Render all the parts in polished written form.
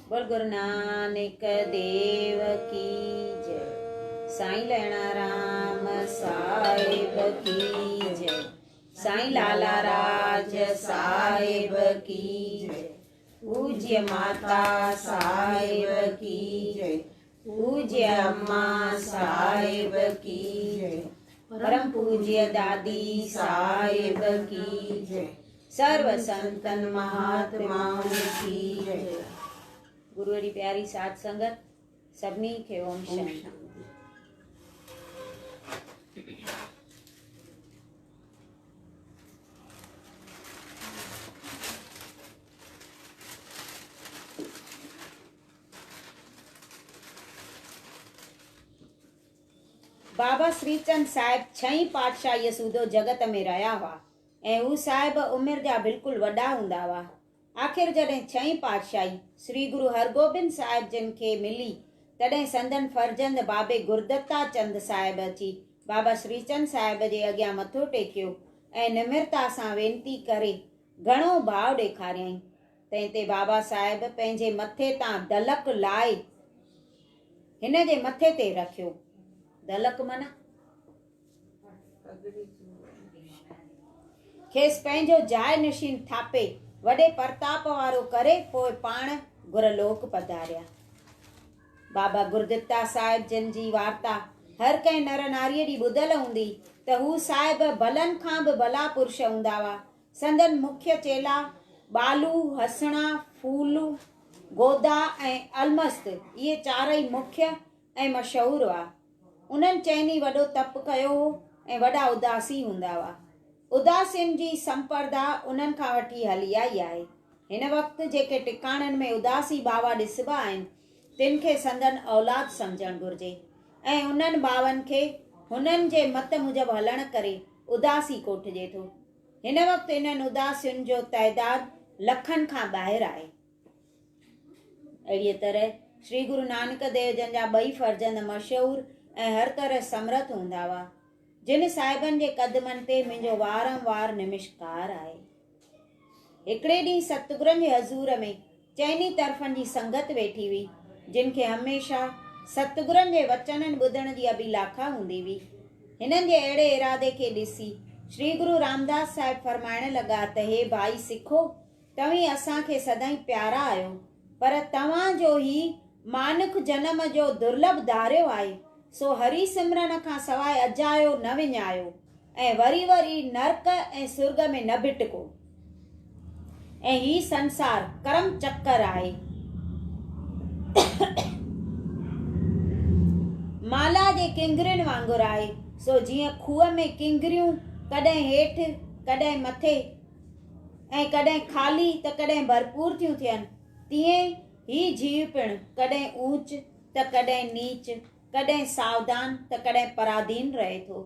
बोल गुरु नानक देव की जय। साईं लैणा राम साहिब की जय। साईं लाला राज साहिब की जय। पूज्य माता साहिब की जय। पूज्य अम्मा साहिब की जय। परम पूज्य दादी साहिब की जय। सर्व संतन महात्माओं की जय। गुरुअ जी प्यारी साध संगत सभिनी खे ओम शांति। बाबा श्रीचंद साहिब छहीं पातशाही सूदो जगत में रहिया हुआ ऐं हू साहिब उमिरि जा बिल्कुलु वॾा हूंदा हुआ। आख़िर जॾहिं छहीं पातशाही श्री गुरु हरगोबिंद साहिब जिन खे मिली तॾहिं संदन फर्जंद बाबे गुरदत्ता चंद साहिब अची बाबा श्रीचंद साहिब जे अॻियां मथो टेकियो ऐं निमिरता सां वेनती करे घणो भाव ॾेखारियईं। तंहिं ते बाबा साहिब पंहिंजे मथे तां दलक लाए हिन जे मथे ते रखियो। दलक माना खेसि पंहिंजो जाइ नशीन थापे वॾे प्रताप वारो करे पोइ पाण गुरलोक पधारिया। बाबा गुरदित्ता साहिब जिन जी वार्ता हर कंहिं नर नारीअ जी ॿुधल हूंदी त हू साहिब भलनि खां बि भला पुरुष हूंदा हुआ। संदन मुख्य चेला बालू, हसणा, फूलू, गोदा ऐं अलमस्त इहे चारई मुख्य ऐं मशहूरु हुआ। उन्हनि चइनी वॾो तप कयो हो ऐं वॾा उदासी हूंदा हुआ। उदासियुनि जी संप्रदा उन्हनि खां वठी हली आई आहे। हिन वक़्तु जेके टिकाणनि में उदासी बावा ॾिसबा आहिनि तिन खे संदन औलाद सम्झणु घुरिजे ऐं उन्हनि बावनि खे हुननि जे मत मुजब हलण करे उदासी कोठिजे थो। हिन वक़्तु इन्हनि उदासियुनि जो तइदाद लखनि खां ॿाहिरि आहे। अहिड़ीअ तरह श्री गुरु नानक देव जन जा ॿई फर्जंद मशहूरु ऐं हर तरह समर्थ हूंदा हुआ जिन साहिबनि जे कदमनि ते मुंहिंजो वारंवार नमस्कार आहे। हिकिड़े ॾींहुं सतगुरनि जे हज़ूर में चइनी तरफ़नि जी संगत वेठी हुई जिन खे हमेशह सतगुरनि जे वचननि ॿुधण जी अभिलाखा हूंदी हुई। हिननि जे अहिड़े इरादे खे ॾिसी श्री गुरु रामदास साहिब फरमाइण लॻा त हे भाई सिखो, तव्हीं असांखे सदाईं प्यारा आहियो, पर तव्हां जो ही मानुख जनम जो दुर्लभ धारियो आहे सो हरि सिमरन खां सवाइ अजायो न विञायो ऐं वरी वरी नरक ऐं सुर्ग में न भिटको। ऐं ही संसार कर्म चक्कर आहे। माला जे किंगरियुनि वांगुरु आहे। सो जीअं खूह में किंगरियूं कॾहिं हेठि कॾहिं मथे ऐं कॾहिं खाली त कॾहिं भरपूर थियूं थियनि, तीअं ही जीव पिणु कॾहिं ऊच त कॾहिं नीच, कॾहिं सावधान त कॾहिं पराधीन रहे थो।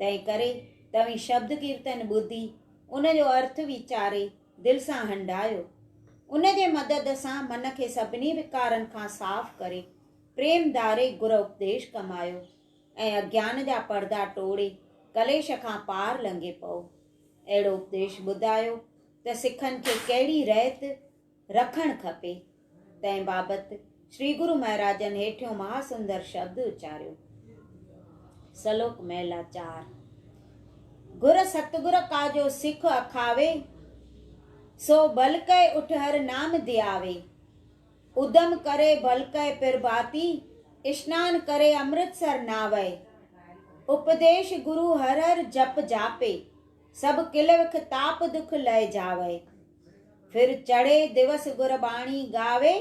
तंहिं करे तव्हीं शब्द कीर्तन ॿुधी उन जो अर्थ वीचारे दिलि सां हंडायो। उन जे मदद सां मन खे सभिनी विकारनि खां साफ़ करे प्रेम धारे गुर उपदेश कमायो ऐं अज्ञान जा पर्दा टोड़े कलेश खां पार लंघे पओ। अहिड़ो उपदेश ॿुधायो त सिखनि खे कहिड़ी रहत रखणु खपे। तंहिं बाबति श्री गुरु महाराजनि हेठियों महासुंदर शब्द उचारियो। सलोक महिला 4। गुर सतगुर काजो सिख अखावे सो बलकै उठ हर नाम दियावे। उदम करे बलकै पिरभाती स्नान करे अमृतसर नावे। उपदेश गुरु हर हर जप जापे सब किलविख ताप दुख लय जावे। फिर चढ़े दिवस गुरबाणी गावे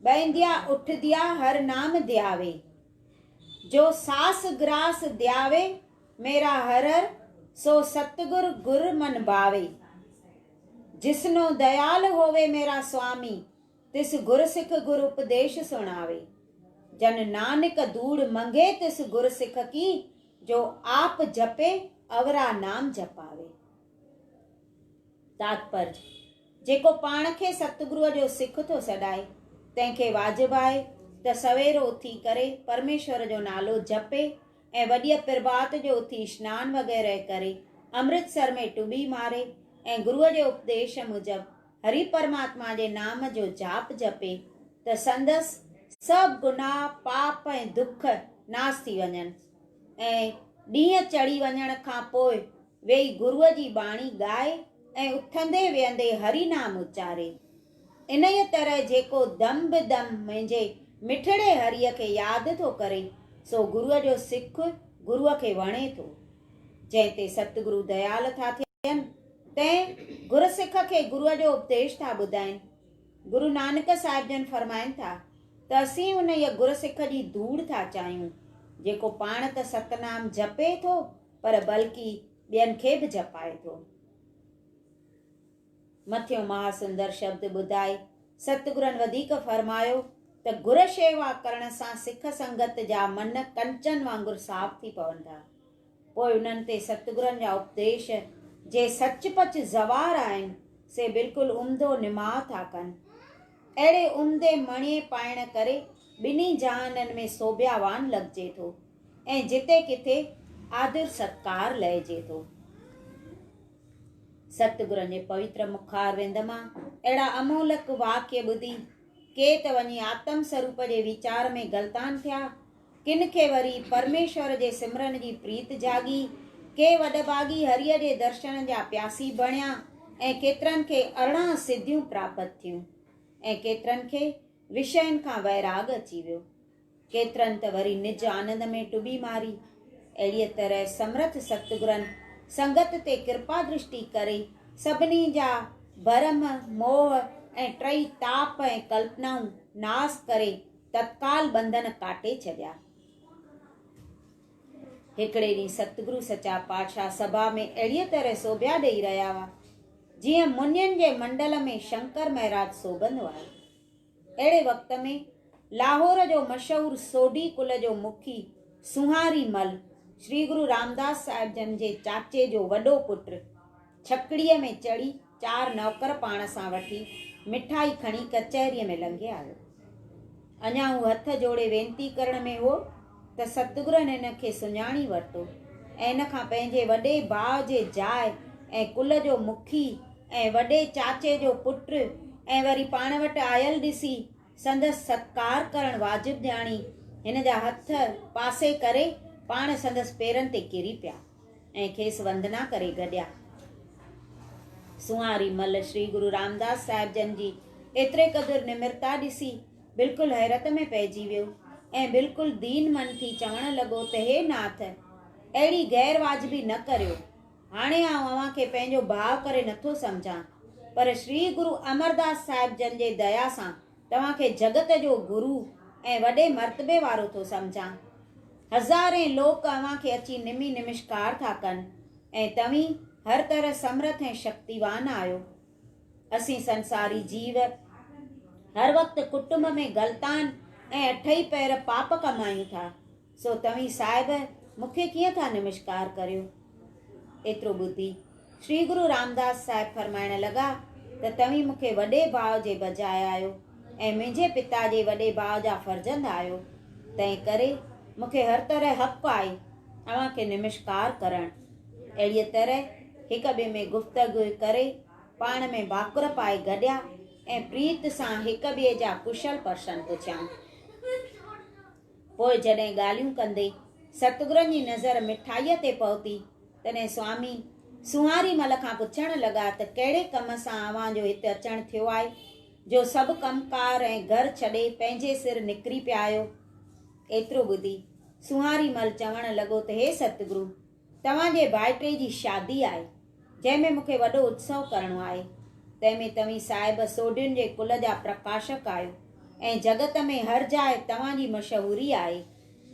बैंदिया उठ दिया हर नाम दियावे। जो सास ग्रास दियावे मेरा हरर सो सतगुर गुर मन भावे। जिसनो दयाल होवे मेरा स्वामी तिस गुर सिख गुर उपदेश सुनावे। जन नानक धूड़ मंगे तिस गुर सिख की जो आप जपे अवरा नाम जपावे। तात्पर्य जेको पाण खे सतगुरुअ जो सिख थो सॾाए तंहिंखे वाजिब आहे त सवेरो उथी करे परमेश्वर जो नालो जपे ऐं वॾीअ प्रभात जो उथी स्नान वग़ैरह करे अमृतसर में टुॿी मारे ऐं गुरुअ जे उपदेश मुजब हरि परमात्मा जे नाम जो जाप जपे त संदसि सभु गुनाह पाप ऐं दुख नास थी वञनि ऐं ॾींहं चढ़ी वञण खां पोइ वेही गुरूअ जी बाणी ॻाए ऐं उथंदे वेहंदे हरि नाम उचारे। इन ई तरह जेको दम बि दम मुंहिंजे मिठड़े हरीअ खे यादि थो करे सो गुरूअ जो सिख गुरूअ खे वणे थो। जंहिं ते सतगुरु दयाल था थियनि तंहिं गुरसिख खे गुरूअ जो उपदेश था ॿुधाइनि। गुरु नानक साहिब जन फरमाइनि था त असीं उन ई गुरसिख जी धूड़ था चाहियूं जेको पाण त सतनाम जपे थो पर बल्कि ॿियनि खे बि जपाए थो। मथियो महासुंदर शब्द ॿुधाए सतगुरनि वधीक फरमायो त गुर शेवा करण सां सिख संगत जा मन कंचन वांगुरु साफ़ थी पवंदा। पोइ उन्हनि ते सतगुरनि जा उपदेश जे सचपच ज़वार आहिनि से बिल्कुलु उम्दो निमाह था कनि। अहिड़े उम्दे मणिए पाइण करे ॿिन्ही जहाननि में सोभियावान लॻिजे थो ऐं जिते किथे आदर सत्कार लहिजे थो। सतगुरनि जे पवित्र मुखार विंद मां अहिड़ा अमोलक वाक्य ॿुधी के त वञी आत्म स्वरूप जे वीचार में गलतान थिया, किन खे वरी परमेश्वर जे सिमरन जी प्रीत जागी, के वॾभागी हरिय जे दर्शन जा प्यासी बणिया ऐं केतिरनि खे 18 सिद्धियूं प्राप्त थियूं ऐं केतिरनि खे विषयनि खां वैराग अची वियो, केतिरनि त वरी निज आनंद में टुॿी मारी। अहिड़ीअ तरह समर्थ सतगुरनि संगत ते कृपा दृष्टि करे सभिनी जा भरम मोह ऐं टई ताप ऐं कल्पनाऊं नास करे तत्काल बंधन काटे छॾिया। हिकिड़े ॾींहुं सतगुरु सचा पातशाह सभा में अहिड़ीअ तरह सोभिया ॾेई रहिया हुआ जीअं मुनियुनि जे मंडल में शंकर महाराज सोभंदो आहे। अहिड़े वक़्त में लाहौर जो मशहूरु सोढी कुल जो मुखी सुहारी मल श्री गुरु रामदास साहिब जन जे चाचे जो वॾो पुटु छकड़ीअ में चढ़ी 4 नौकर पाण सां वठी मिठाई खणी कचहरीअ में लंघे आयो। अञा हू हथ जोड़े वेनती करण में हो त सतगुरनि हिन खे सुञाणी वरितो ऐं इन खां पंहिंजे वॾे भाउ जे जाइ ऐं कुल जो मुखी ऐं वॾे चाचे जो पुटु ऐं वरी पाण वटि आयल ॾिसी संदसि सत्कार करणु वाजिबु ॼाणी हिन जा हथ पासे करे पाण संदसि पेरनि ते किरी पिया ऐं खेसि वंदना करे गॾिया। सुहारी मल श्री गुरु रामदास साहिब जन जी एतिरे क़दुरु निमिरता ॾिसी बिल्कुलु हैरत में पइजी वियो ऐं बिल्कुलु दीन मन थी चवणु लॻो त हे नाथ, अहिड़ी गैर वाजिबी न करियो। हाणे आउं अव्हां खे पंहिंजो भाउ करे नथो सम्झां, पर श्री गुरु अमरदास साहिब जन जे दया सां तव्हां खे जगत जो गुरु ऐं वॾे मर्तबे वारो थो सम्झां। हज़ारे लोक अव्हां खे अची निमी निमिष्कार था कनि ऐं तव्हीं हर तरह समर्थ ऐं शक्तिवान आहियो। असीं संसारी जीव हर वक़्तु कुटुंब में गलतान ऐं अठई पैर पाप कमायूं था, सो तव्हीं साहिब मूंखे कीअं था निमिष्कार करियो। एतिरो ॿुधी श्री गुरु रामदास साहिब फरमाइण लॻा त तव्हीं मूंखे वॾे भाउ जे बजाए आहियो ऐं मुंहिंजे पिता जे वॾे भाउ जा फर्जंद आहियो, तंहिं करे मूंखे हर तरह हक़ु आहे अव्हां खे निमिष्कार करणु। अहिड़ीअ तरह हिक ॿिए में गुफ़्तगू करे पाण में भाकुर पाए गॾिया ऐं प्रीत सां हिक ॿिए जा कुशल प्रशन पुछियाऊं। पोइ जॾहिं ॻाल्हियूं कंदे सतगुरनि जी नज़र मिठाईअ ते पहुती तॾहिं स्वामी सुहारी मल खां पुछण लॻा त कहिड़े कम सां अव्हां जो हिते अचणु थियो आहे जो सभु कमकार ऐं घर छॾे पंहिंजे सिर निकिरी पिया आहियो। एतिरो ॿुधी सुहारी मल चवणु लॻो त हे सतगुरु, तव्हांजे भाइटे जी शादी आहे जंहिंमें मूंखे वॾो उत्सव करणो आहे। तंहिंमें तव्हीं साहिब सोढियुनि जे कुल जा प्रकाशक आहियो ऐं जगत में हर जाइ तव्हांजी मशहूरी आहे,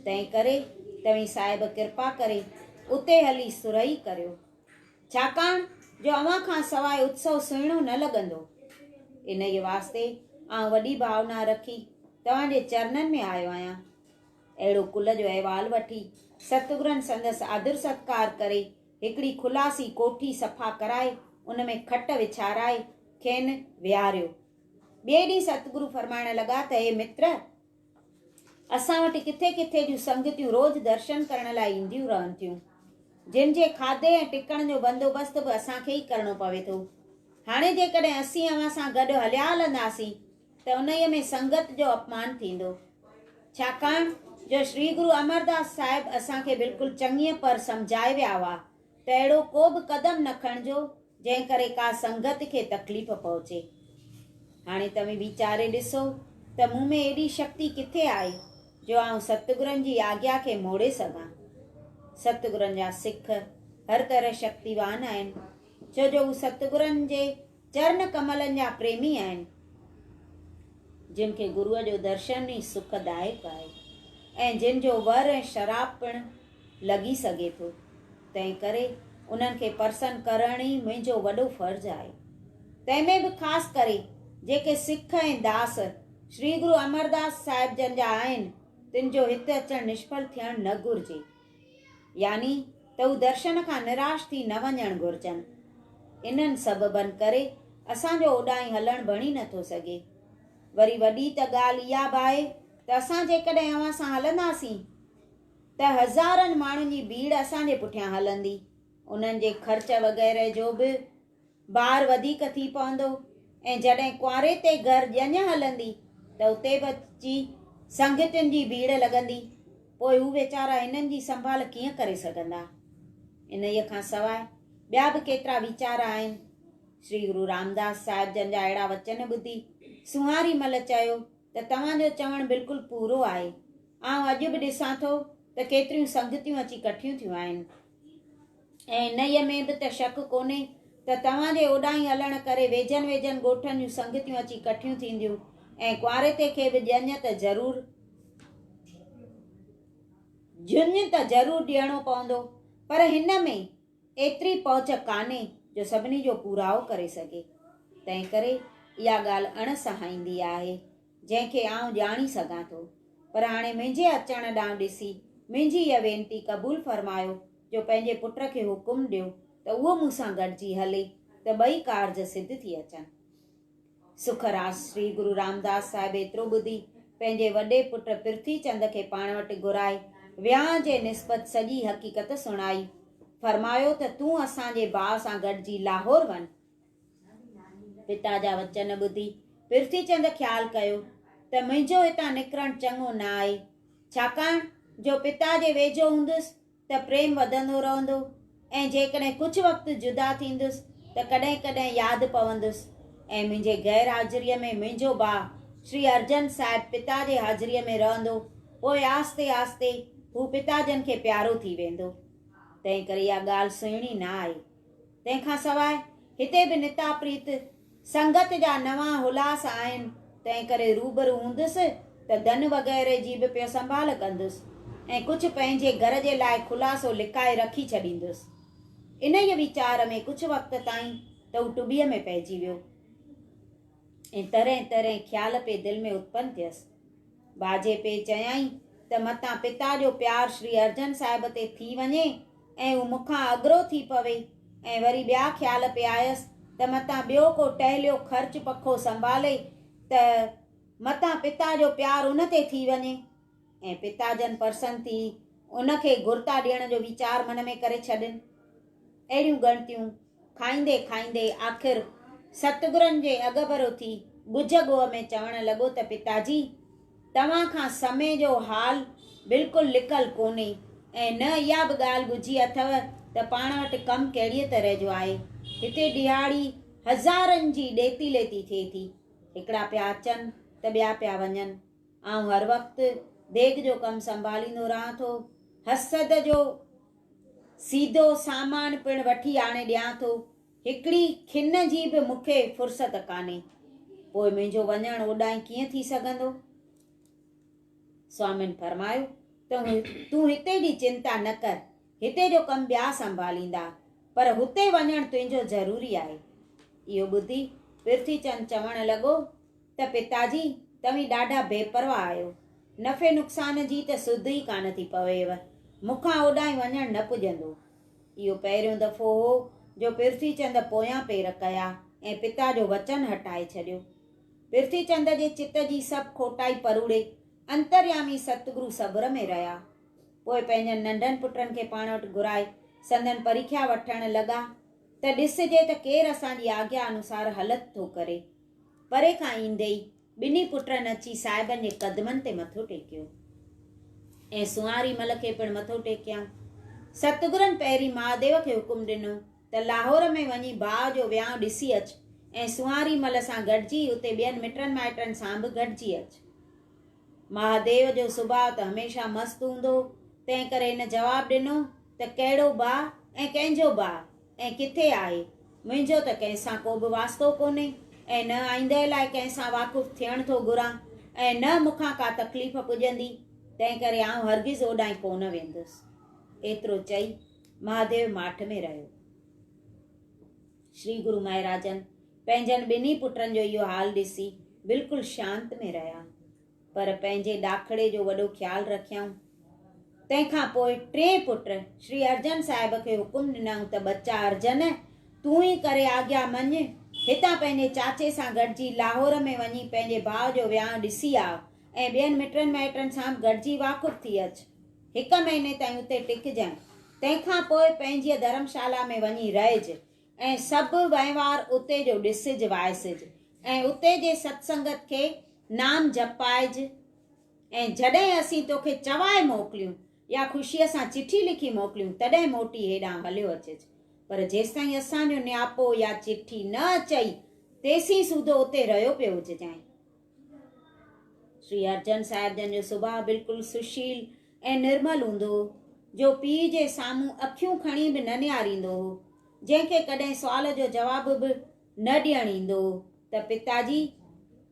तंहिं करे तव्हीं साहिब कृपा करे उते हली सुरही करियो, छाकाणि जो अव्हां खां सवाइ उत्सव सुहिणो न लॻंदो। इन जे वास्ते आउं वॾी भावना रखी तव्हांजे चरणनि में आयो आहियां। अहिड़ो कुल जो अहवाल वठी सतगुरनि संदसि आदर सत्कार करे हिकिड़ी खुलासी कोठी सफ़ा कराए उन में खट विछाराए खेनि विहारियो। ॿिए ॾींहुं सतगुरु फरमाइण लॻा त हे मित्र, असां वटि किथे किथे जूं संगतियूं रोज़ दर्शन करण लाइ ईंदियूं रहनि थियूं, जिन जे खाधे ऐं टिकण जो बंदोबस्तु बि असांखे ई करणो पवे थो। हाणे जेकॾहिं असीं अव्हां सां गॾु हलिया हलंदासीं त उन्हीअ में संगत जो अपमान थींदो। छाकाणि जो श्री गुरु अमरदास साहिब असांखे बिल्कुलु चङीअ पर सम्झाए विया हुआ त अहिड़ो को बि क़दम न खणिजो जंहिं करे का संगत खे तकलीफ़ पहुचे। हाणे तव्हां वीचारे ॾिसो त मूं में एॾी शक्ति किथे आहे जो आउं सतगुरनि जी आज्ञा खे मोड़े सघां। सतगुरनि जा सिख हर तरह शक्तिवान आहिनि, छो जो हू सतगुरनि जे चरण कमलनि जा प्रेमी आहिनि, जिन खे गुरुअ जो दर्शन ई सुखदायक आहे ऐं जिन जो वर ऐं शराब पिणु लॻी सघे थो। तंहिं करे उन्हनि खे प्रसन्न करण ई मुंहिंजो वॾो फर्ज़ु आहे। तंहिंमें बि ख़ासि करे जेके सिख ऐं दास श्री गुरु अमरदास साहिब जन जा आहिनि, तिन जो हिते अचणु निष्फल थियणु न घुरिजे, यानी त हू दर्शन खां निराश थी न वञणु घुरिजनि। इन्हनि सबबनि करे असांजो ओॾांहुं हलणु बणी नथो सघे। वरी वॾी त ॻाल्हि इहा बि आहे त असां जेकॾहिं अव्हां सां हलंदासीं त हज़ारनि माण्हुनि जी भीड़ असांजे पुठियां हलंदी। उन्हनि जे ख़र्च वग़ैरह जो बि भार वधीक थी पवंदो ऐं जॾहिं कुंवारे ते घर ॼञ हलंदी त उते बि अची संगतुनि जी भीड़ लॻंदी। पोइ हू वीचारा हिननि जी संभाल कीअं करे सघंदा। इन्हीअ खां सवाइ ॿिया बि केतिरा वीचार आहिनि। श्री गुरु रामदास साहिब जन जा अहिड़ा वचन ॿुधी सुहारी मल चयो त तव्हांजो चवणु बिल्कुलु पूरो आहे। आउं अॼु बि ॾिसां थो त केतिरियूं संगतियूं अची कठियूं थियूं आहिनि ऐं इन्हीअ में बि त शक कोन्हे त तव्हांजे ओॾांहुं हलण करे वेझनि वेझनि ॻोठनि जूं संगतियूं अची कठियूं थींदियूं ऐं कुंवारे ते खे बि ॼञ त ज़रूरु झुञ त ज़रूरु ॾियणो पवंदो, पर हिन में एतिरी पहुच कान्हे जो सभिनी जो पूराओ करे सघे। तंहिं करे इहा ॻाल्हि अणसहाईंदी आहे, जंहिंखे आउं ॼाणी सघां थो। पर हाणे मुंहिंजे अचण ॾांहुं ॾिसी मुंहिंजी इहा वेनती क़बूल फरमायो जो पंहिंजे पुट खे हुकुम ॾियो त उहो मूंसां गॾिजी हले त ॿई कार्ज सिद्ध थी अचनि। सुखराज श्री गुरु रामदास साहिब एतिरो ॿुधी पंहिंजे वॾे पुट पृथ्वीचंद खे पाण वटि घुराए विहांउ जे निस्बत सॼी हक़ीक़त सुणाई। फरमायो त तूं असांजे भाउ सां गॾिजी लाहौर वञ। पिता जा वचन ॿुधी पृथ्वीचंद ख़्यालु कयो त मुंहिंजो हितां निकिरणु चङो न आहे, छाकाणि जो पिता जे वेझो हूंदुसि त प्रेम वधंदो रहंदो ऐं जेकॾहिं कुझु वक़्तु जुदा थींदुसि त कॾहिं कॾहिं यादि पवंदुसि ऐं मुंहिंजे गैर हाज़िरीअ में मुंहिंजो भाउ श्री अर्जन साहिब पिता जे हाज़िरीअ में रहंदो। पोइ आस्ते आस्ते हू पिताजन खे प्यारो थी वेंदो। तंहिं करे इहा ॻाल्हि सुहिणी न आहे। तंहिंखां सवाइ हिते बि निता प्रीत संगत जा नवां हुलास आहिनि, तंहिं करे रूबरू हूंदुसि त धन वग़ैरह जी बि पियो संभाल कंदुसि ऐं कुझु पंहिंजे घर जे लाइ खुलासो लिकाए रखी छॾींदुसि। इन ई वीचार में कुझु वक़्त ताईं त हू टुॿीअ में पइजी वियो ऐं तरह तरह ख़्याल पे दिलि में उत्पन्न थियसि। बाजे पे चयाई त मतां पिता जो प्यार श्री अर्जन साहिब ते थी वञे ऐं हू मूंखां अॻिरो थी पवे ऐं वरी ॿिया ख़्याल पे आयसि त मतां ॿियो को टहिलियो ख़र्च पखो संभाले त मतां पिता जो प्यार उन ते थी वञे ऐं पिताजन प्रसन्न थी उनखे घुरता ॾियण जो वीचार मन में करे छॾनि। अहिड़ियूं गणतियूं खाईंदे खाईंदे आख़िर सतगुरनि जे अॻभरो थी ॻुझ ॻोह में चवणु लॻो त पिताजी तव्हां खां समय जो हाल बिल्कुलु लिकल कोन्हे ऐं न इहा बि ॻाल्हि ॿुधी अथव त पाण वटि कमु कहिड़ीअ तरह जो आहे। हिते ॾियाड़ी हज़ारनि जी ॾेती लेती थिए थी, हिकिड़ा पिया अचनि त ॿिया पिया वञनि। आउं हर वक़्तु देग जो कमु संभालींदो रहां थो, हसद जो सीधो सामान पिणु वठी आणे ॾियां थो, हिकिड़ी खिन जी बि मूंखे फ़ुर्सत कान्हे। पोइ मुंहिंजो वञणु ओॾांहुं कीअं थी सघंदो। स्वामिन फरमायो त तूं हिते जी चिंता न कर, हिते जो कमु ॿिया संभालींदा, पर हुते वञणु तुंहिंजो ज़रूरी आहे। इहो ॿुधी पृथ्वीचंद चवणु लॻो त पिताजी तव्हीं ॾाढा बेपरवाह आहियो, नफ़े नुक़सान जी त सुध ई कान थी पवेव, मूंखां ओॾांहुं वञणु न पुॼंदो। इहो पहिरियों दफ़ो हो जो पृथ्वीचंद पोयां पेर कया ऐं पिता जो वचन हटाए छॾियो। पृथ्वीचंद जे चित जी सभु खोटाई परूड़े अंतर्यामी सतगुरु सब्र में रहिया। पोइ पंहिंजनि नंढनि पुटनि खे पाण वटि घुराए संदन परीक्षा वठणु लॻा त ॾिसजे त केरु असांजी आज्ञा अनुसार हलत थो करे। परे खां ईंदे ई ॿिन्ही पुटनि अची साहिबनि जे क़दमनि ते मथो टेकियो ऐं सुवारी मल खे पिणु मथो टेकियऊं। सतगुरनि पहिरीं महादेव खे हुकुम ॾिनो त लाहौर में वञी भाउ जो वियांउ ॾिसी अच ऐं सुवारी मल सां गॾिजी उते ॿियनि मिटनि माइटनि सां बि गॾिजी अच। महादेव जो सुभाउ त हमेशह मस्तु हूंदो, तंहिं करे हिन जवाबु ॾिनो त कहिड़ो भाउ ऐं कंहिंजो भाउ ऐं किथे आहे? मुंहिंजो त कंहिंसां को बि वास्तो कोन्हे ऐं न आईंदे लाइ कंहिंसां वाक़ुफ़ु थियण थो घुरां ऐं न मूंखां का तकलीफ़ पुॼंदी, तंहिं करे आउं हरगिज़ ओॾांहुं कोन वेंदुसि। एतिरो चई महादेव माठ में रहियो। श्री गुरु महाराजन पंहिंजनि ॿिन्ही पुटनि जो इहो हाल ॾिसी बिल्कुलु शांत में रहिया, पर पंहिंजे ॾाखड़े जो वॾो ख़्यालु रखियऊं। तंहिंखां पोइ टे पुट श्री अर्जन साहिब खे हुकुम ॾिनऊं त बच्चा अर्जन, तूं ई करे आज्ञा मञ, हितां पंहिंजे चाचे सां गॾिजी लाहौर में वञी पंहिंजे भाउ जो वियांउ ॾिसी आ ऐं ॿियनि मिटनि माइटनि सां गॾिजी वाक़ुफ़ु थी अच। 1 महीने ताईं उते टिकजांइ, तंहिंखां पोइ पंहिंजी धर्मशाला में वञी रहिज ऐं सभु वहिंवार उते जो ॾिसिज वाइसिज ऐं उते जे सत्संगत खे नाम जपाइज ऐं जॾहिं असीं तोखे चवाए मोकिलियूं या ख़ुशीअ सां चिठी लिखी मोकिलियूं तॾहिं मोटी हेॾां हलियो अचिज, पर जेसिताईं असांजो नियापो या चिठी न अचई तेसीं सूधो उते रहियो पियो हुजजांइ। श्री अर्जन साहिब जन जो सुभाउ बिल्कुलु सुशील ऐं निर्मल हूंदो हो, जो पीउ जे साम्हूं अखियूं खणी बि न निहारींदो हो, जंहिंखे कॾहिं सुवाल जो जवाब बि न ॾियणु ईंदो हो त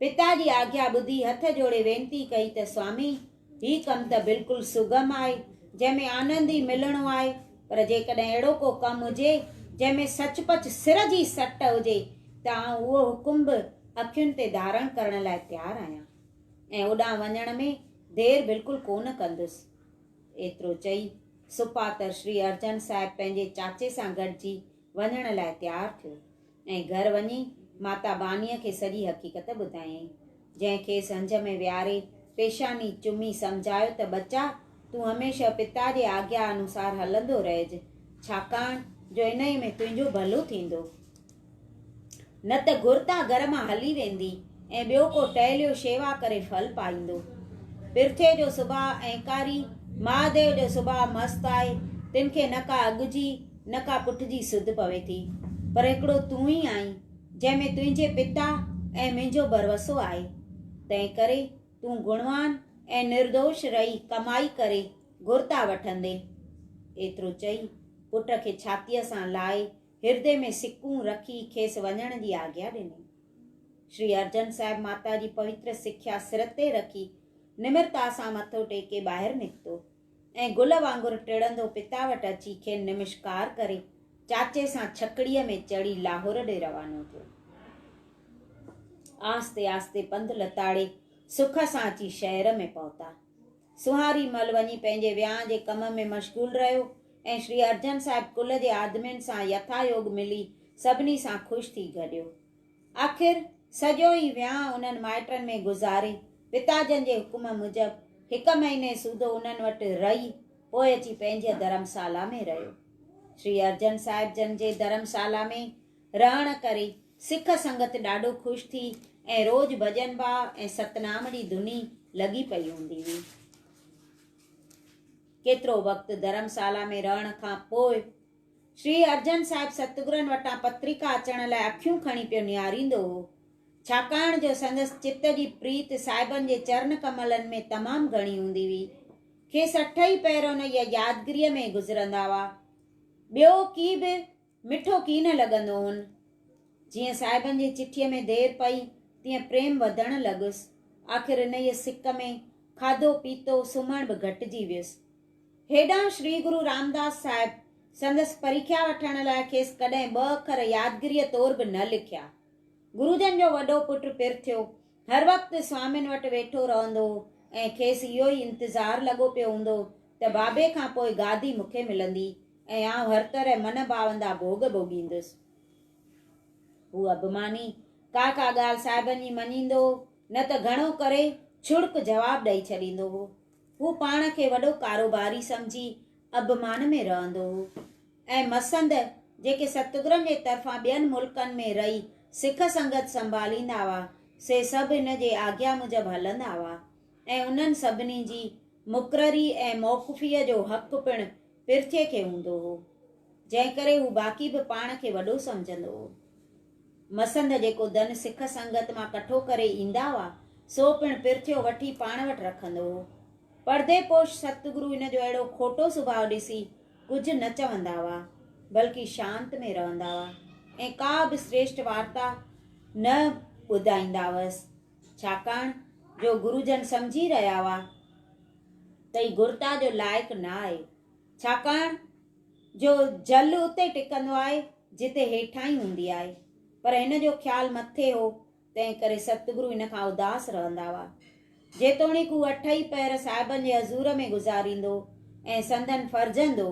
पिता जी आज्ञा ॿुधी हथ जोड़े वेनती कई त स्वामी, हीउ कमु त बिल्कुलु सुगम आहे, जंहिंमें आनंद ई मिलणो आहे, पर जेकॾहिं अहिड़ो को कमु हुजे जंहिंमें सचपच सिर जी सट हुजे त आउं उहो हुकुम बि अखियुनि ते धारण करण लाइ तयारु आहियां ऐं ओॾां वञण में देरि बिल्कुलु कोन कंदुसि। एतिरो चई सुपातर श्री अर्जन साहिब पंहिंजे चाचे सां गॾिजी वञण लाइ तयारु थियो ऐं घर वञी माता बानीअ खे सॼी हक़ीक़त ॿुधायईं, जंहिंखे संझ में विहारे पेशानी चुमी सम्झायो त बच्चा, तूं हमेशह पिता जे आज्ञा अनुसार हलंदो रहिज, छाकाणि जो इन में तुंहिंजो भलो थींदो, न त घुरता घर मां हली वेंदी ऐं ॿियो को टहिलियो शेवा करे फल पाईंदो। पिरथे जो सुभाउ अहंकारी, महादेव जो सुभाउ मस्तु आहे, तिन खे न का अॻु जी न का पुठ जी सुध पवे थी, पर हिकिड़ो तूं ई आहीं जंहिंमें तुंहिंजे पिता ऐं मुंहिंजो भरवसो आहे, तंहिं करे तूं गुणवान ऐं निर्दोष रही कमाई करे घुरता वठंदे। एतिरो चई पुट खे छातीअ सां लाहे हिरदे में सिकूं रखी खेसि वञण जी आज्ञा ॾिनी। श्री अर्जन साहिब माता जी पवित्र सिख्या सिर ते रखी निमिरता सां मथो टेके ॿाहिरि निकितो ऐं गुल वांगुरु टिड़ंदो पिता वटि अची खेनि नमस्कार करे चाचे सां छकड़ीअ में चढ़ी लाहौर ॾे रवानो थियो। आस्ते आस्ते पंधु लताड़े सुख सां अची शहर में पहुता। सुहारी मल वञी पंहिंजे वियांह जे कम में मशगूल रहियो ऐं श्री अर्जन साहिब कुल जे आदमियुनि सां यथायोग मिली सभिनी सां ख़ुशि थी गॾियो। आख़िर सॼो ई वियांह उन्हनि माइटनि में गुज़ारे पिताजनि जे हुकुम मूजिबि 1 महीने सूधो उन्हनि वटि रही पोइ अची पंहिंजे धर्मशाला में रहियो। श्री अर्जन साहिब जन जे धर्मशाला में रहण करे सिख संगत ॾाढो ख़ुशि थी ऐं रोज़ भॼन भाव ऐं सतनाम जी धुनी लॻी पई हूंदी हुई। केतिरो वक़्तु धर्मशाला में रहण खां पोइ श्री अर्जन साहिब सतगुरनि वटां पत्रिका अचण लाइ अखियूं खणी पियो निहारींदो हो, छाकाणि जो संदसि चित्त जी प्रीत साहिबनि जे चरण कमलनि में तमामु घणी हूंदी हुई। खेसि 8 ई पहिर हुन इहा यादगिरीअ में गुज़रंदा हुआ। ॿियो की बि मिठो की न लॻंदो हुन। जीअं साहिबनि जी चिठीअ में देरि पई तीअं प्रेम वधणु लॻुसि। आख़िर इन ई सिक में खाधो पीतो सुम्हण बि घटिजी वियुसि। हेॾां श्री गुरु रामदास साहिब संदसि परीक्षा वठण लाइ खेसि कॾहिं 2 अखर यादगिरीअ तौर बि न लिखिया। गुरुजन जो वॾो पुटु पिरथियो हर वक़्तु स्वामिन वटि वेठो रहंदो ऐं खेसि इहो ई इंतज़ारु लॻो पियो हूंदो त बाबे खां पोइ गादी मूंखे मिलंदी ऐं आउं हर तरह मन भावंदा भोग भोगींदुसि। हू अभिमानी का ॻाल्हि साहिबनि जी मञींदो न त घणो करे छुड़क जवाबु ॾेई छॾींदो हो। हू पाण खे वॾो कारोबारी सम्झी अभिमान में रहंदो हो ऐं मसंद जेके सतगुरनि जे तरफ़ां ॿियनि मुल्कनि में रही सिख संगत संभालींदा हुआ से सभु हिन जे आज्ञा मूजिबि हलंदा हुआ ऐं उन्हनि सभिनी जी मुक़ररी ऐं मौक़ूफ़ीअ जो हक़ पिणु पिरथे खे हूंदो हो, जंहिं करे हू बाक़ी बि पाण खे वॾो सम्झंदो हो। मसंद जेको धन सिख संगत मां कठो करे ईंदा हुआ सो पिणु पिरथियो वठी पाण वटि रखंदो हो। परदे पोश सतगुरु हिन जो अहिड़ो खोटो सुभाउ ॾिसी कुझु न चवंदा हुआ, बल्कि शांत में रहंदा हुआ ऐं का बि श्रेष्ठ वार्ता न ॿुधाईंदा हुअसि, छाकाणि जो गुरुजन सम्झी रहिया हुआ त ही गुरता जो लाइक़ु न आहे, छाकाणि जो जल उते टिकंदो आहे जिते हेठां ई हूंदी आहे। पर हिन जो ख़्यालु मथे हो, तंहिं करे सतगुरु हिन खां उदास रहंदा हुआ। जेतोणीकि हू 8 ई पहर साहिबनि जे हज़ूर में गुज़ारींदो ऐं संदन फर्जंदो,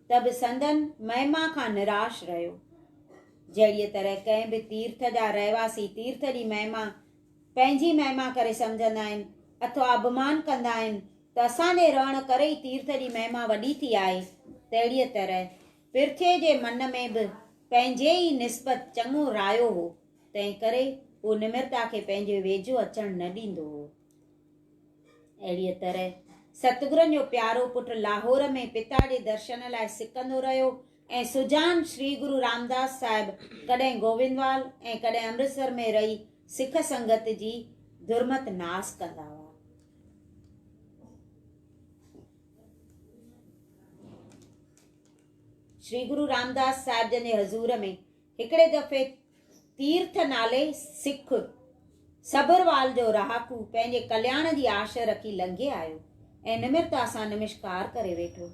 त बि संदन महिमा खां निराश रहियो। जहिड़ीअ तरह कंहिं बि तीर्थ जा रहवासी तीर्थ जी महिमा पंहिंजी महिमा करे सम्झंदा आहिनि अथवा अभिमान कंदा आहिनि त असांजे रहण करे ई तीर्थ जी महिमा वॾी थी आहे, तहिड़ीअ तरह पिरथे जे मन में बि पंहिंजे ई निस्बत चङो रायो हो, तंहिं करे हू निमिरता खे पंहिंजे वेझो अचणु न ॾींदो हो। अहिड़ीअ तरह सतगुरनि जो प्यारो पुटु लाहौर में पिता जे दर्शन लाइ सिकंदो रहियो ऐं सुजान श्री गुरु रामदास साहिब कॾहिं गोविंदवाल ऐं कॾहिं अमृतसर में रही सिख संगत जी दुर्मत नास कंदा हुआ। श्री गुरु रामदास साहिब जन जे हज़ूर में हिकिड़े दफ़े तीर्थ नाले सिख सबरवाल जो रहाकू पंहिंजे कल्याण जी आश रखी लंघे आयो ऐं निमिरता सां नमस्कार करे वेठो।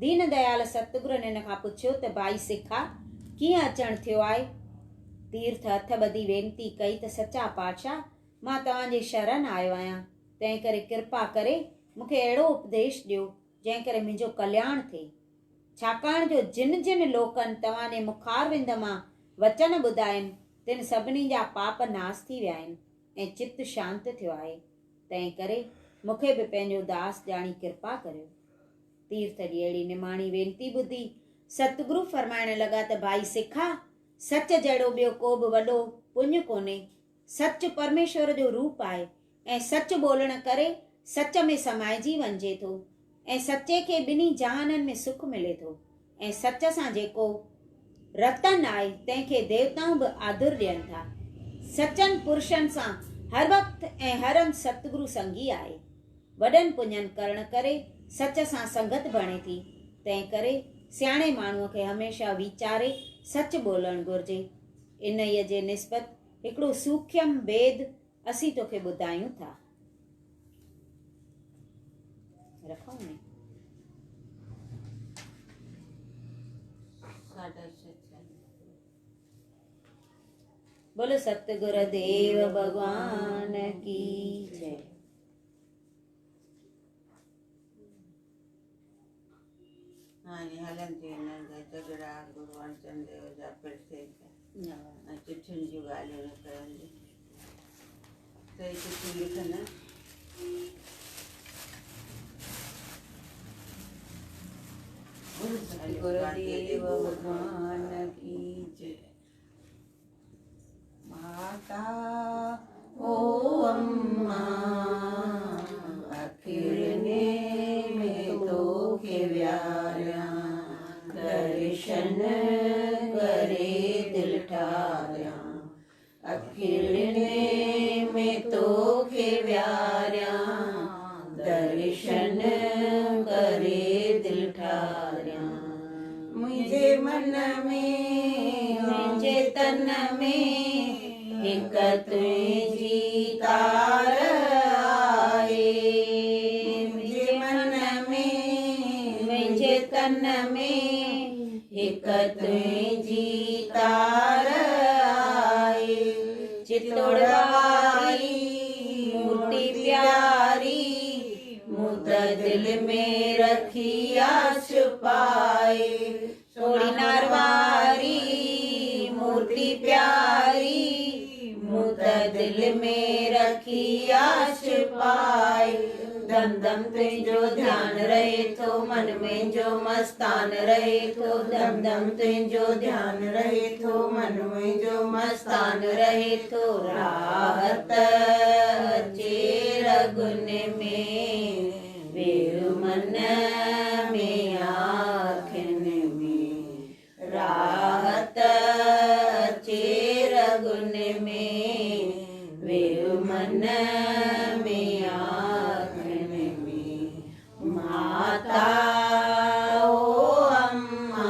दीन दयाल सतगुरुनि हिन खां पुछियो त भाई सिखा कीअं अचणु थियो आहे? तीर्थ हथ ॿधी वेनती कई त सचा पातशाह मां तव्हांजे शरण आयो आहियां, तंहिं करे कृपा करे मूंखे अहिड़ो उपदेश ॾियो जंहिं करे मुंहिंजो कल्याण थिए, छाकाणि जो जिन जिन लोकनि तव्हांजे मुखारविंद मां वचन ॿुधाइनि तिन सभिनी जा पाप नास थी विया आहिनि ऐं चित्त शांत थियो आहे, तंहिं करे मूंखे बि पंहिंजो दास ॼाणी कृपा करियो। तीर्थ जी अहिड़ी निमाणी वेनती ॿुधी सतगुरु फरमाइण लॻा त भाई सिखा सच जहिड़ो ॿियो को बि वॾो पुण्य कोन्हे। सच परमेश्वर जो रूप आहे ऐं सच ॿोलण करे सच में समाइजी वञिजे थो ऐं सचे खे ॿिन्ही जहाननि में सुख मिले थो ऐं सच सां जेको रतन आहे तंहिंखे देवताऊं बि आदर ॾियनि था। सचनि पुरुषनि सां हर वक़्तु ऐं हर हंधि सतगुरु संगी आहे। वॾनि पुञनि करण करे सच सां संगत बणे थी, तंहिं करे सियाणे माण्हूअ खे हमेशह वीचारे सच ॿोलणु घुरिजे। इन जे निस्बत हिकिड़ो सूख्यम भेद असीं तोखे ॿुधायूं था। रखूं ने बोलो सतगुर देव भगवान की जय। हलंदी झगड़ा गुरु अर्जन देव जा पिरथे चिठियुनि जूं ॻाल्हियूं न कनि त चिठियूं लिखनि गुरुदेव भगवान की जय। माता ओ अम्मा अखिरने में तो के व्यारा दर्शन करे दिल ठारिया, अखिरने में तो के व्यारा दर्शन करे दिल ठारिया। मुझे मन में मुझे तन में एक तुझी तार आए, मुझे मन में मुझे तन में एक तुझी तार आए। चितौड़वारी मूर्ति प्यारी मुद दिल में रखिया छुपाए, सोड़ी नारवारी मूर्ति प्यारी मुद दिल में रखिया छुपाए। दम दम तुंहिंजो ध्यानु रहे थो मन में जो मस्तान रहे थो दम दम तुंहिंजो ध्यानु रहे थो मन में जो मस्तान रहे थो राहत अचे रगुन में वेरु मन में आँखिन में राहत अचे रगुन में वेरु मन में आँखिन में माता ओ अम्मा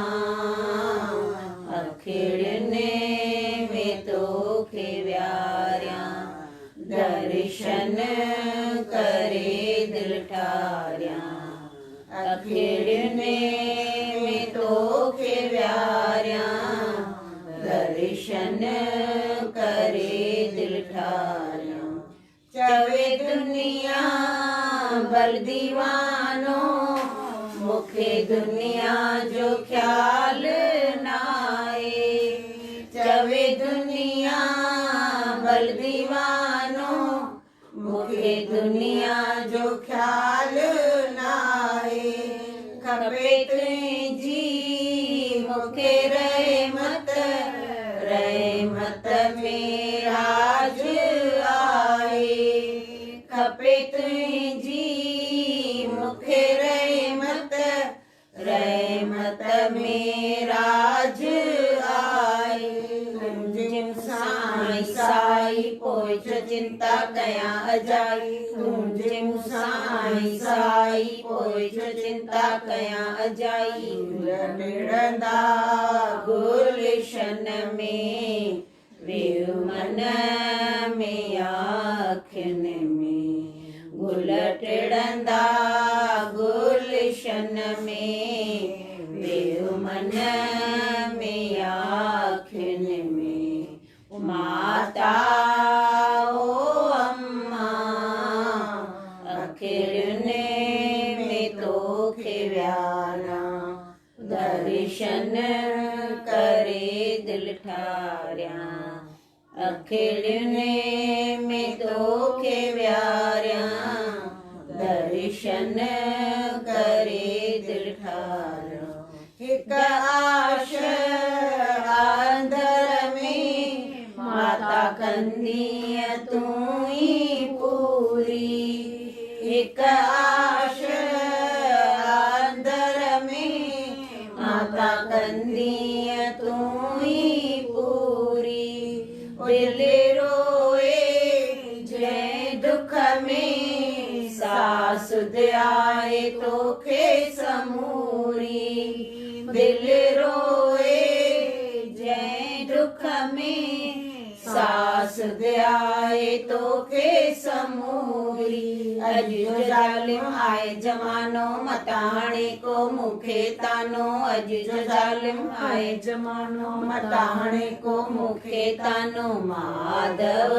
अखिड़ने में तोखे व्यारियां दर्शन करे दिल ठारियां अखिड़ने में तोखे व्यारियां दर्शन करे दिल ठारियां चवे दुनिया भल दीवानो मुखे दुनिया जो ख्याल नाए चवे दुनिया भल दीवानो मुखे दुनिया जो ख्याल नाए खपे तुझी मुखे रहमत में राज आए खपे तुझी मुखे रहमत में राज आए जिम साई साई पोइ जो चिंता कयां अजाई तुम जिम साई साई पोइ जो चिंता कयां अजाई टिड़ंदा गुलशन में वेरु मन में आँखिन में गुल टिड़ंदा गुलशन में वेरु मन में आँखिन में माता ओ अम्मा अखिड़ने में तोखे व्यारा दर्शन करे दिल ठारियां अखिड़ने में तोखे व्यारियां दर्शन करे दिल ठारियां हिक आश अंदर में माता कंदीअ तूं ई पूरी हिक आश अंदर में माता कंदीअ तूं ई पूरी दिल रोए जंहिं दुख में सास आए तोखे समूरी दिल रोए जंहिं दुख में सास आए तोखे समूरी अॼु जो ज़ालिम आए जमानो मता हाणे को मूंखे तानो अॼु जो ज़ालिम आए जमानो मता हाणे को मूंखे तानो माधव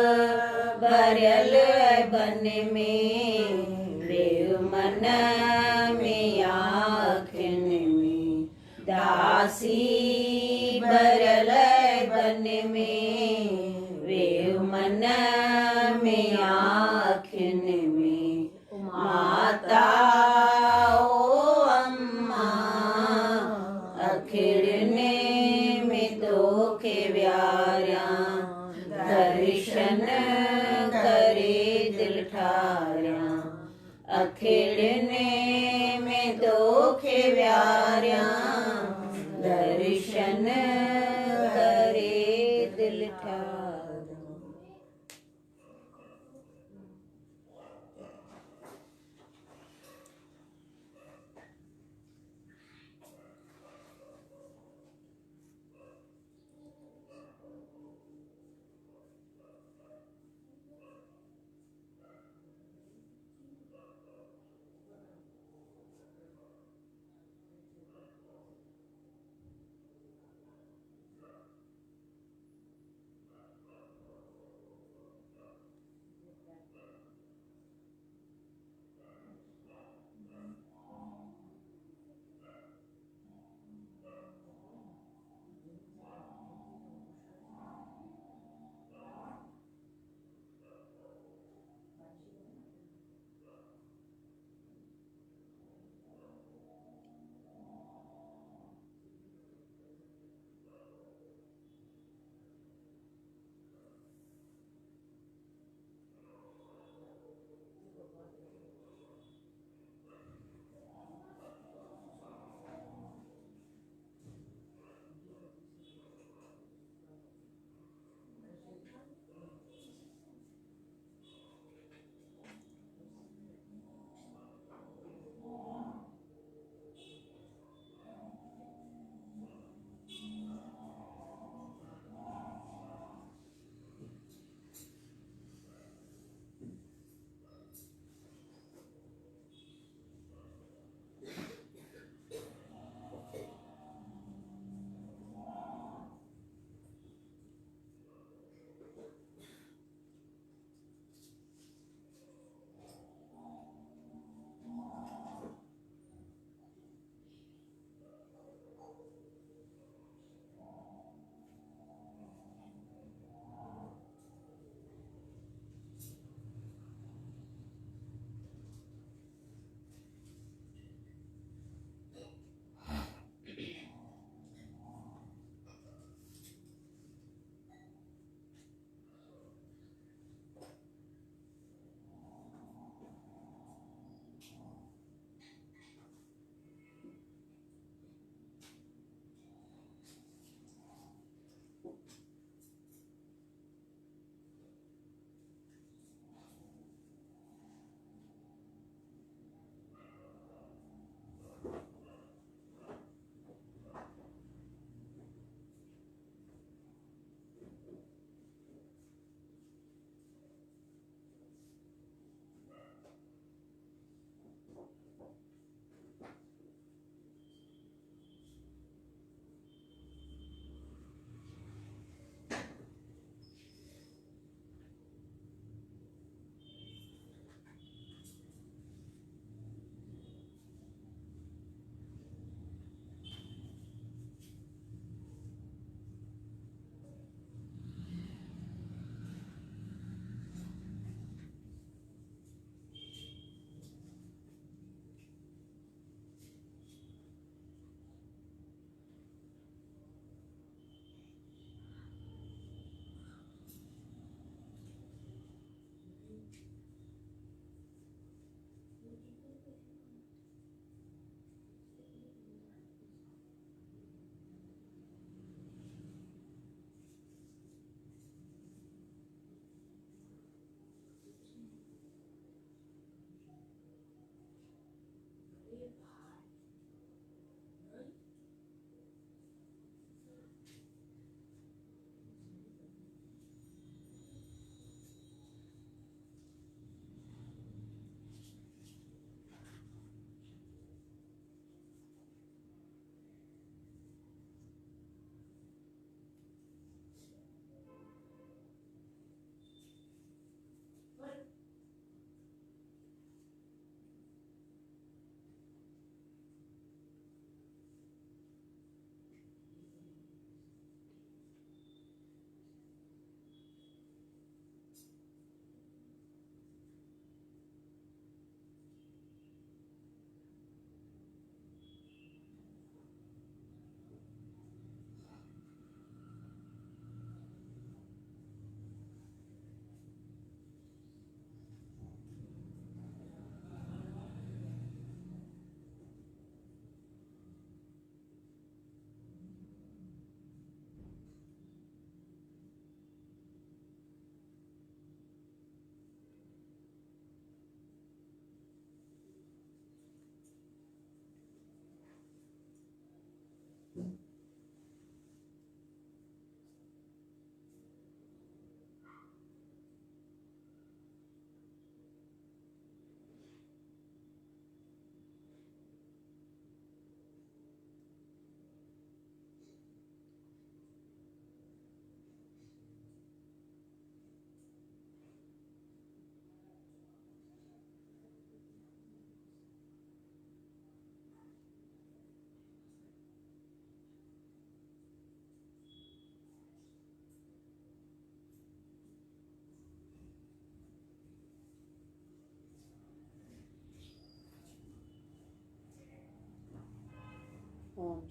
भरियल बन में वेरु मन में आँखिन में दासी भरियल बन में वेरु मन में आँखिन में माता ओ अम्मा अखिड़ने में तोखे व्यारियां दर्शन करे दिल ठारियां अखिड़ने में तोखे व्यारियां दर्शन करे दिल ठारियां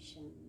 शांति।